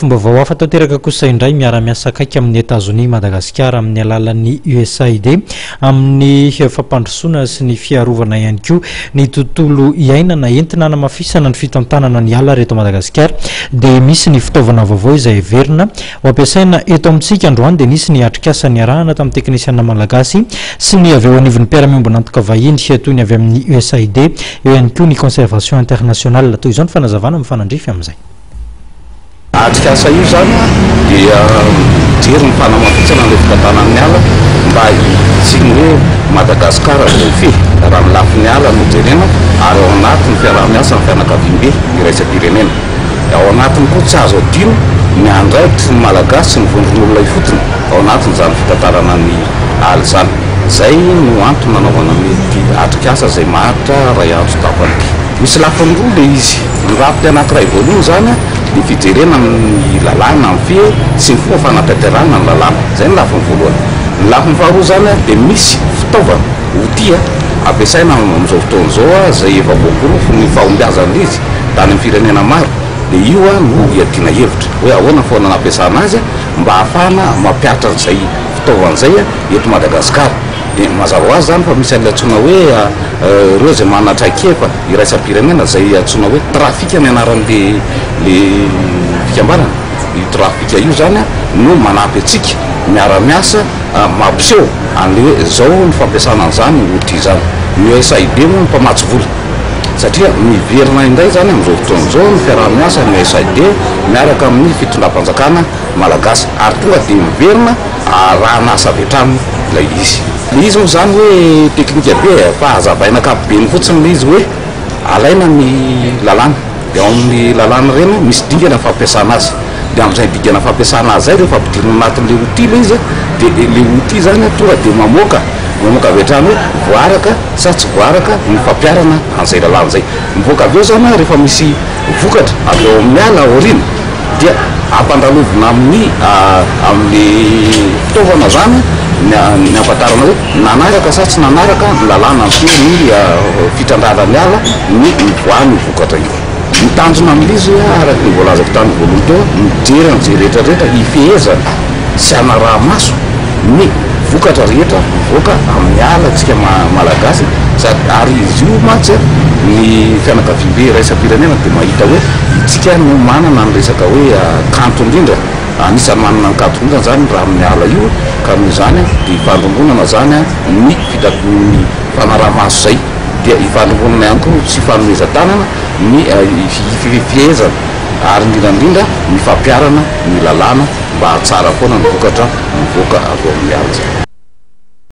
Fomba vaoafa tanteraka kosa indray miara-miasa akaiky amin'ny États-Unis Madagasikara amin'ny alalan'ny USAID amin'ny fampandrosoana sy ny fiarovana ihany koa ny tontolo iainana entina namafisana ny fitantanana ny ala reto Madagasikara dia misy ny fitaovana vaovao izay heverina ho ampiasaina eto amintsika androany dia nisy ny atrikasa ny arahana tamin'ny teknisiana malagasy sy ny avy eo anivon'ny mpiara-miombona antoka vahiny toy ny avy amin'ny USAID eo ihany koa ny conservation internationale toy izao ny fanazavana mifanandrify amin'izay. Atrikasa io zany dia mijery ny fanamafisana ny fitantanan'ny ala mba hitsiny hoe Madagasikara fi raha ny lafin'ny ala no jerena ary ao anatin'ny fiaraha-miasa ny fianakaviam-be iraisam-pirenena. Ao anatiny koa tsy azo adino ny andraikitry ny malagasy sy ny vondron'olona ifotony ao anatin'izany fitantarana ny ala zany. Zay no antony nanaovana ny atrikasa zay maharitra ray andro tapany. Misy lafiny roa le izy. Ny rafiny anankiray voalohany zany ny fijerena ny lalàna ny fia sy ny fomba fanatanterahana ny lalàna. Zay ny lafiny voalohany. Ny lafiny faharoa zany dia misy fitaovana outil ampiasaina amin'izao fotoana izao zay efa voaporofo ny fahombiazan'izy tany amin'ny firenena maro. Dia io no iadiana hevitra hoe ahoana foana nampiasana azy mba ahafahana mampiatra an'izay fitaovana zay eto Madagasikara. Dia mazava ho azy zany fa misy an'ilay antsoina hoe ireo zay manatraikefa iraisam-pirenena zay antsoina hoe trafika ny anaran'le fikambanana. Io trafika io zany no manampy atsika miara-miasa mampiseho an'le hoe zao ny fampiasana an'izany outil zany. USAID moa ny mpamatsy vola satria miverina indray zany amin'izao fotoana izao ny fiaraha-miasa ny USAID miaraka amin'ny fitondram-panjakana malagasy ary tonga dia miverina raha nasa avy hatrany ilay izy. Le izy moa zany hoe teknika be fa hazavaina ankapobeny fotsiny le izy hoe alaina ny lalàna dia ao amin'ny lalàna ireny misy dingana fampiasana azy. Dia amin'izay dingana fampiasana azy zay rehefa ampidirina anatin'le outil le izy dia le outil zany tonga dia mamoaka avy hatrany hoe voaraka sa tsy voaraka ny fampiarana an'izay lalàna zay. Mivoaka avy eo zany rehefa misy vokatra avy eo amin'ny ala aoriana dia ampandalovina amin'ny fitaovana zany ny ampatarana hoe nanaraka sa tsy nanaraka ny lalàna ny fitrandrarany ala ny voany vokatra io. Ny tanjona amin'izy araka ny voalazako tany voalohany teo mijery an'izay rehetrarehetra hifehezana sy hanaraha-maso ny vokatra rehetra mivoaka amin'ny ala tsika malagasy ary izy io mantsy ny fianakaviam-be iraisam-pirenena dia mahita hoe itsika no manana ny resaka hoe kanto indrindra. Anisany manana ny kanto indrindra zany raha amin'ny ala io ka noho izany dia hifandrombonana zany ny fanaraha-maso zay dia hifandrombonana ihany koa sy fanomezan-tanana ny fihezana ary indrindrandrindra ny fampiarana ny lalàna mba hatsara foana ny vokatra mivoaka avy ao amin'ny ala zay.